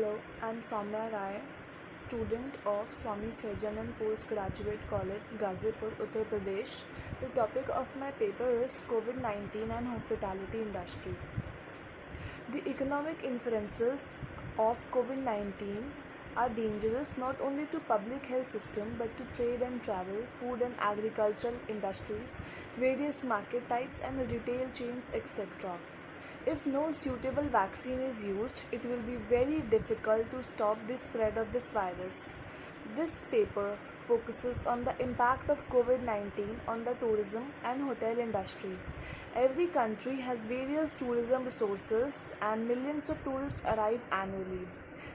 Hello, I'm Soumya Rai, student of Swami Sajanand Postgraduate College, Ghazipur, Uttar Pradesh. The topic of my paper is COVID-19 and hospitality industry. The economic inferences of COVID-19 are dangerous not only to public health system but to trade and travel, food and agricultural industries, various market types and retail chains, etc. If no suitable vaccine is used, it will be very difficult to stop the spread of this virus. This paper focuses on the impact of COVID-19 on the tourism and hotel industry. Every country has various tourism resources and millions of tourists arrive annually,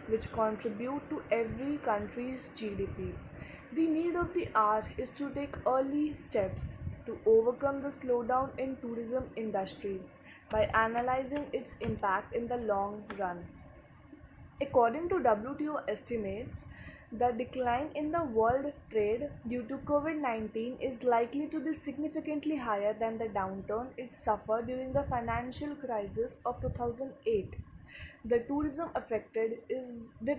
which contribute to every country's GDP. The need of the hour is to take early steps to overcome the slowdown in tourism industry by analyzing its impact in the long run. According to WTO estimates, the decline in the world trade due to COVID-19 is likely to be significantly higher than the downturn it suffered during the financial crisis of 2008. The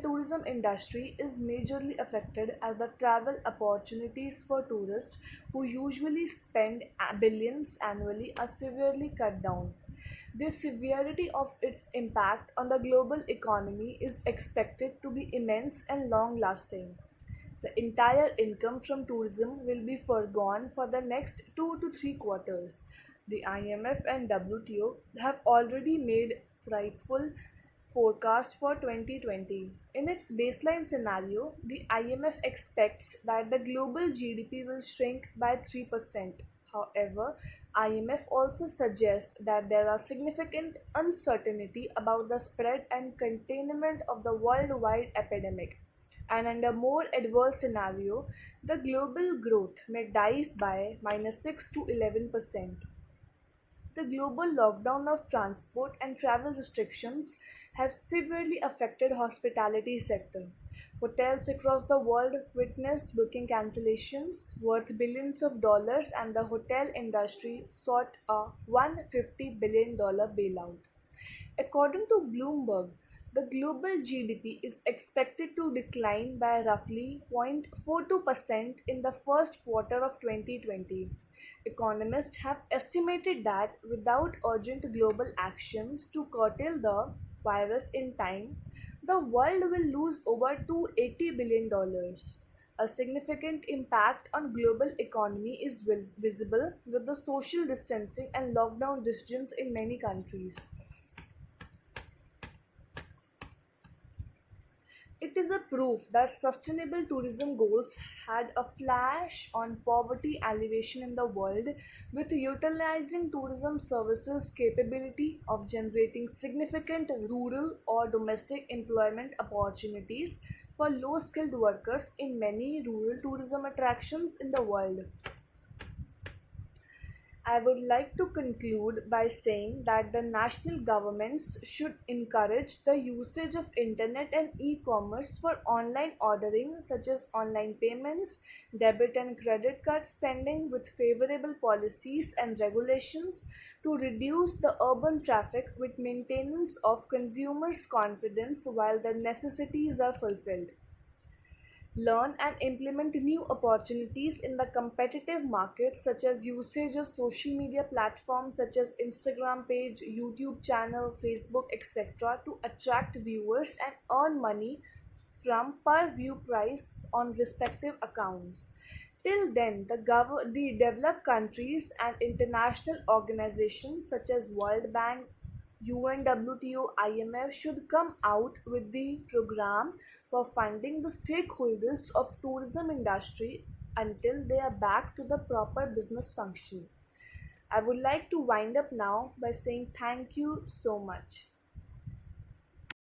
tourism industry is majorly affected as the travel opportunities for tourists who usually spend billions annually are severely cut down. The severity of its impact on the global economy is expected to be immense and long lasting. The entire income from tourism will be foregone for the next 2 to 3 quarters. The IMF and WTO have already made frightful forecast for 2020. In its baseline scenario, the IMF expects that the global GDP will shrink by 3%. However, IMF also suggests that there are significant uncertainty about the spread and containment of the worldwide epidemic. And under more adverse scenario, the global growth may dive by -6 to 11%. The global lockdown of transport and travel restrictions have severely affected hospitality sector. Hotels across the world witnessed booking cancellations worth billions of dollars and the hotel industry sought a $150 billion bailout. According to Bloomberg, the global GDP is expected to decline by roughly 0.42% in the first quarter of 2020. Economists have estimated that without urgent global actions to curtail the virus in time, the world will lose over $280 billion. A significant impact on global economy is visible with the social distancing and lockdown decisions in many countries. It is a proof that sustainable tourism goals had a flash on poverty alleviation in the world, with utilizing tourism services capability of generating significant rural or domestic employment opportunities for low skilled workers in many rural tourism attractions in the world. I would like to conclude by saying that the national governments should encourage the usage of internet and e-commerce for online ordering such as online payments, debit and credit card spending with favorable policies and regulations to reduce the urban traffic with maintenance of consumers' confidence while the necessities are fulfilled. Learn and implement new opportunities in the competitive markets such as usage of social media platforms such as Instagram page, YouTube channel, Facebook, etc. to attract viewers and earn money from per view price on respective accounts. Till then, the developed countries and international organizations such as World Bank, UNWTO, IMF should come out with the program for funding the stakeholders of tourism industry until they are back to the proper business function. I would like to wind up now by saying thank you so much.